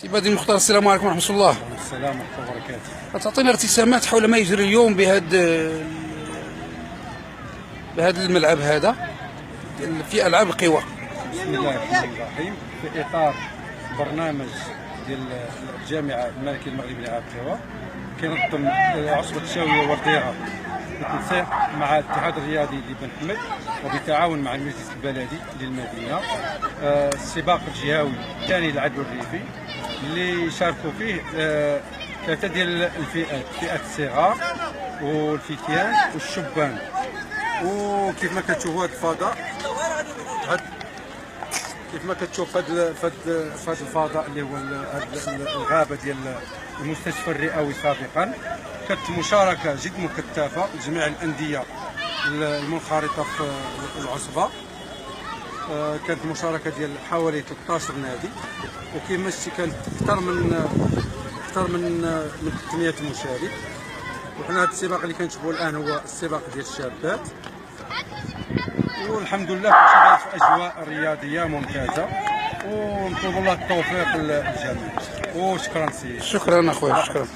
سي بديع المختار، السلام عليكم ورحمة الله. السلام ورحمة الله وبركاته. تعطينا ارتسامات حول ما يجري اليوم بهذا الملعب هذا في ألعاب القوى. بسم الله الرحمن الرحيم. في إطار برنامج ديال الجامعة الملكي المغربي لألعاب القوى كينظم عصبة الشاوية ورديرة بالتنسيق مع الاتحاد الرياضي لبن حمد وبالتعاون مع المجلس البلدي للمدينة السباق الجهوي الثاني للعدو الريفي اللي شاركوا فيه ثلاثة ديال الفئات، فئة الصغار والفتيان والشبان. وكيف ما كتشوفوا هذا الفضاء، كيف ما كتشوف هذا الفضاء اللي هو الغابة ديال المستشفى الرئوي سابقا، كانت مشاركة جد مكثفة لجميع الأندية المنخرطة في العصبة. كانت مشاركة ديال حوالي 13 نادي، وكما شفتي كانت أكثر من 300 مشارك. وحنا هذا السباق اللي كنشوفوه الآن هو السباق ديال الشابات، والحمد لله كلشي داير في أجواء رياضية ممتازة، ونطلب الله التوفيق للجميع. وشكرا سيدي. شكرا أخويا، شكرا.